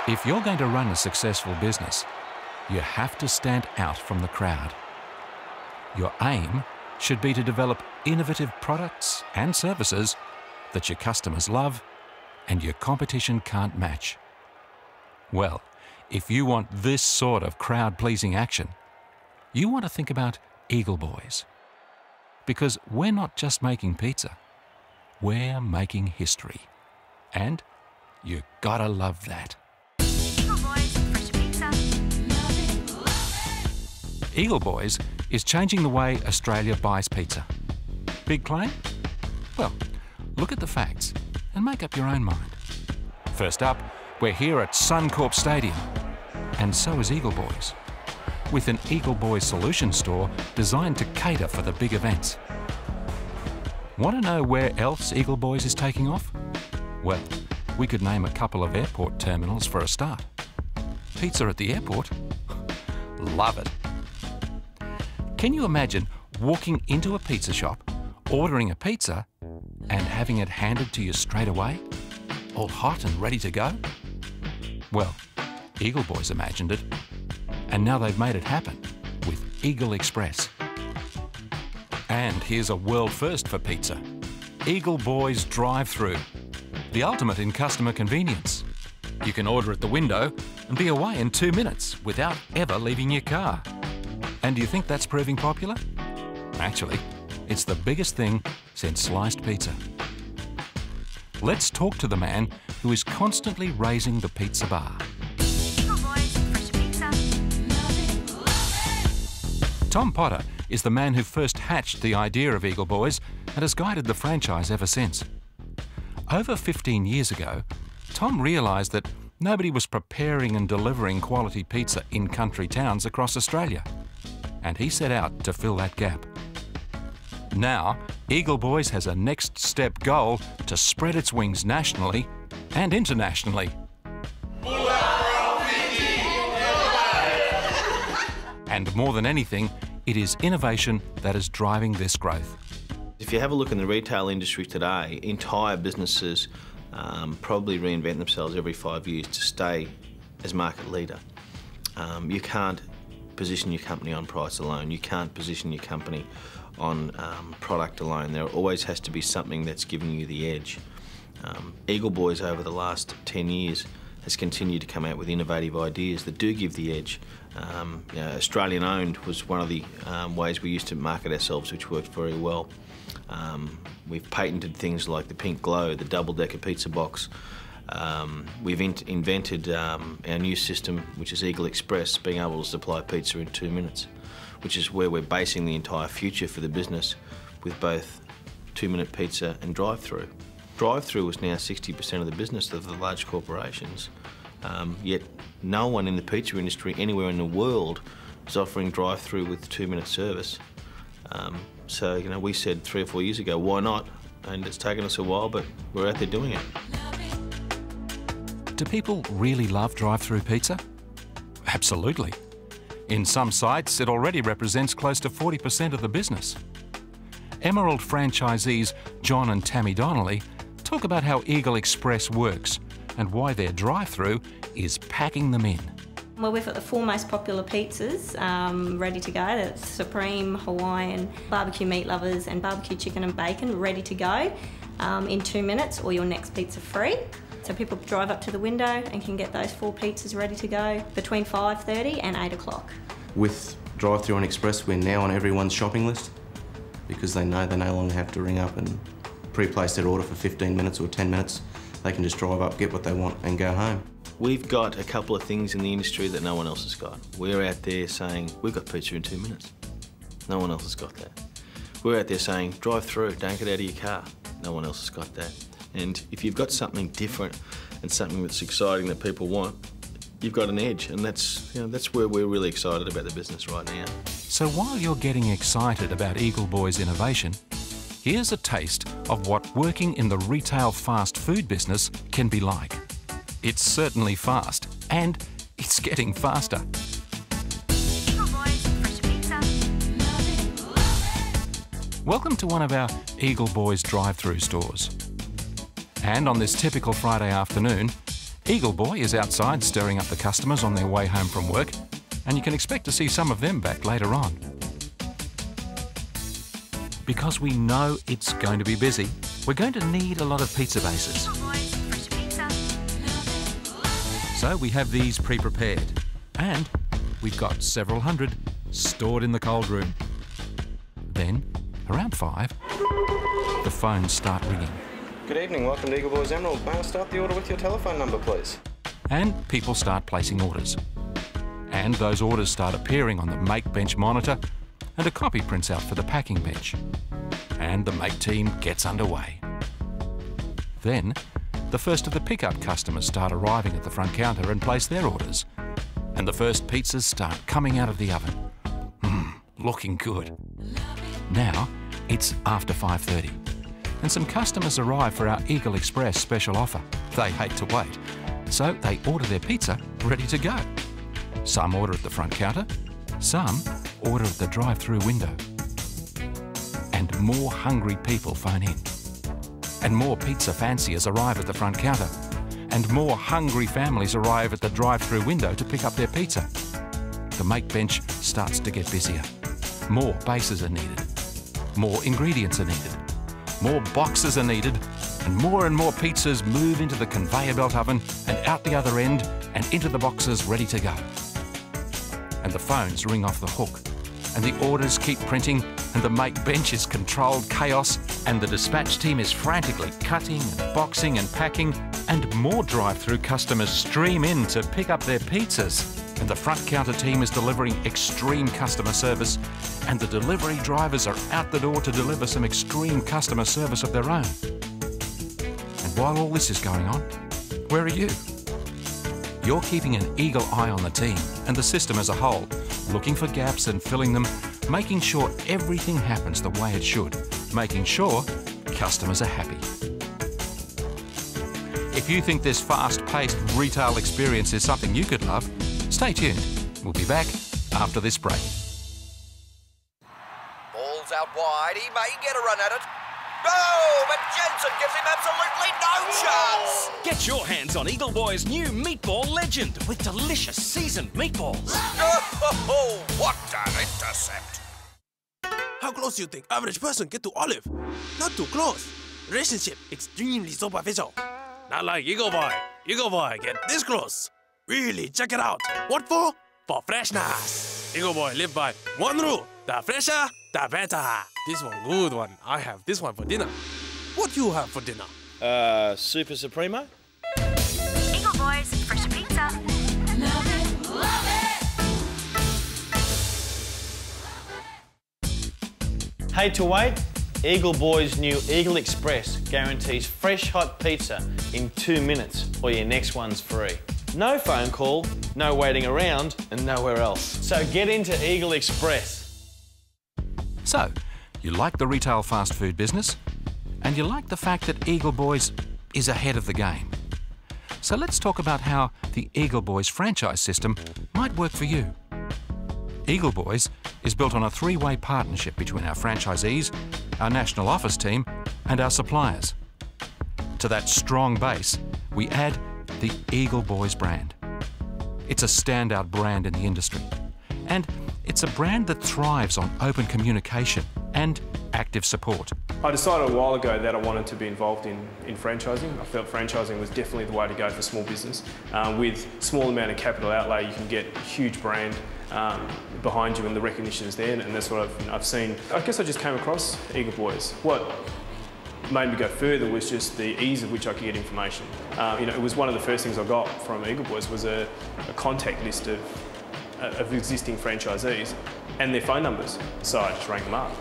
If you're going to run a successful business, you have to stand out from the crowd. Your aim should be to develop innovative products and services that your customers love and your competition can't match. Well, if you want this sort of crowd-pleasing action, you want to think about Eagle Boys. Because we're not just making pizza, we're making history. And you gotta love that. Eagle Boys, fresh pizza. Eagle Boys is changing the way Australia buys pizza. Big claim? Well, look at the facts and make up your own mind. First up, we're here at Suncorp Stadium, and so is Eagle Boys, with an Eagle Boys solution store designed to cater for the big events. Want to know where else Eagle Boys is taking off? Well, we could name a couple of airport terminals for a start. Pizza at the airport? Love it. Can you imagine walking into a pizza shop, ordering a pizza, and having it handed to you straight away? All hot and ready to go? Well, Eagle Boys imagined it, and now they've made it happen with Eagle Express. And here's a world first for pizza. Eagle Boys Drive-Thru, the ultimate in customer convenience. You can order at the window and be away in 2 minutes without ever leaving your car. And do you think that's proving popular? Actually, it's the biggest thing since sliced pizza. Let's talk to the man who is constantly raising the pizza bar. Eagle Boys, fresh pizza. Tom Potter is the man who first hatched the idea of Eagle Boys and has guided the franchise ever since. Over 15 years ago, Tom realised that nobody was preparing and delivering quality pizza in country towns across Australia, and he set out to fill that gap. Now, Eagle Boys has a next step goal to spread its wings nationally and internationally. And more than anything, it is innovation that is driving this growth. If you have a look in the retail industry today, entire businesses probably reinvent themselves every 5 years to stay as market leader. You can't position your company on price alone. You can't position your company on product alone. There always has to be something that's giving you the edge. Eagle Boys over the last 10 years has continued to come out with innovative ideas that do give the edge. Australian owned was one of the ways we used to market ourselves, which worked very well. We've patented things like the Pink Glow, the double-decker pizza box. We've invented our new system, which is Eagle Express, being able to supply pizza in 2 minutes, which is where we're basing the entire future for the business, with both 2-minute pizza and drive-through. Drive-through is now 60% of the business of the large corporations, yet no one in the pizza industry anywhere in the world is offering drive-through with 2-minute service. So, we said 3 or 4 years ago, why not? And it's taken us a while, but we're out there doing it. Do people really love drive-through pizza? Absolutely. In some sites, it already represents close to 40% of the business. Emerald franchisees John and Tammy Donnelly talk about how Eagle Express works and why their drive-through is packing them in. Well, we've got the 4 most popular pizzas ready to go. That's Supreme, Hawaiian, barbecue meat lovers and barbecue chicken and bacon ready to go in 2 minutes, or your next pizza free. So people drive up to the window and can get those 4 pizzas ready to go between 5:30 and 8 o'clock. With drive-through and express, we're now on everyone's shopping list because they know they no longer have to ring up and pre-place their order for 15 minutes or 10 minutes. They can just drive up, get what they want and go home. We've got a couple of things in the industry that no one else has got. We're out there saying, we've got pizza in 2 minutes. No one else has got that. We're out there saying, drive through, don't get out of your car. No one else has got that. And if you've got something different and something that's exciting that people want, you've got an edge, and that's where we're really excited about the business right now. So while you're getting excited about Eagle Boys innovation, here's a taste of what working in the retail fast food business can be like. It's certainly fast, and it's getting faster. Eagle Boys, fresh pizza. Welcome to one of our Eagle Boys drive-through stores. And on this typical Friday afternoon, Eagle Boy is outside stirring up the customers on their way home from work, and you can expect to see some of them back later on. Because we know it's going to be busy, we're going to need a lot of pizza bases. Eagle Boys, fresh pizza. So we have these pre-prepared, and we've got several hundred stored in the cold room. Then, around 5, the phones start ringing. Good evening, welcome to Eagle Boys Emerald. May I start the order with your telephone number, please? And people start placing orders. And those orders start appearing on the Make bench monitor, and a copy prints out for the packing bench. And the Make team gets underway. Then, the first of the pickup customers start arriving at the front counter and place their orders. And the first pizzas start coming out of the oven. Looking good. Now, it's after 5:30, and some customers arrive for our Eagle Express special offer. They hate to wait, so they order their pizza ready to go. Some order at the front counter, some order at the drive-through window. And more hungry people phone in. And more pizza fanciers arrive at the front counter. And more hungry families arrive at the drive-through window to pick up their pizza. The Make bench starts to get busier. More bases are needed. More ingredients are needed. More boxes are needed. And more pizzas move into the conveyor belt oven and out the other end and into the boxes ready to go. And the phones ring off the hook. And the orders keep printing, and the Make bench is controlled chaos, and the dispatch team is frantically cutting and boxing and packing, and more drive-through customers stream in to pick up their pizzas. And the front counter team is delivering extreme customer service, and the delivery drivers are out the door to deliver some extreme customer service of their own. And while all this is going on, where are you? You're keeping an eagle eye on the team and the system as a whole, looking for gaps and filling them, making sure everything happens the way it should, making sure customers are happy. If you think this fast-paced retail experience is something you could love, stay tuned. We'll be back after this break. Ball's out wide. He may get a run at it. No, but Jensen gives him absolutely no chance. Get your hands on Eagle Boy's new Meatball Legend with delicious seasoned meatballs. Oh, what an intercept. How close do you think average person get to Olive? Not too close. Relationship extremely superficial. Not like Eagle Boy. Eagle Boy get this close. Really, check it out. What for? For freshness. Eagle Boy live by one rule. The fresher, the better. This one good one. I have this one for dinner. What you have for dinner? Super Supremo? Eagle Boys, fresh pizza. Hate to wait? Eagle Boy's new Eagle Express guarantees fresh hot pizza in 2 minutes, or your next one's free. No phone call, no waiting around, and nowhere else. So get into Eagle Express. So, you like the retail fast food business, and you like the fact that Eagle Boys is ahead of the game. So let's talk about how the Eagle Boys franchise system might work for you. Eagle Boys is built on a 3-way partnership between our franchisees, our national office team, and our suppliers. To that strong base, we add the Eagle Boys brand. It's a standout brand in the industry, and it's a brand that thrives on open communication and active support. I decided a while ago that I wanted to be involved in franchising. I felt franchising was definitely the way to go for small business. With small amount of capital outlay, you can get a huge brand behind you and the recognition is there, and that's what I've seen. I guess I just came across Eagle Boys. What made me go further was just the ease of which I could get information. It was one of the first things I got from Eagle Boys was a contact list of existing franchisees and their phone numbers. So I just rang them up.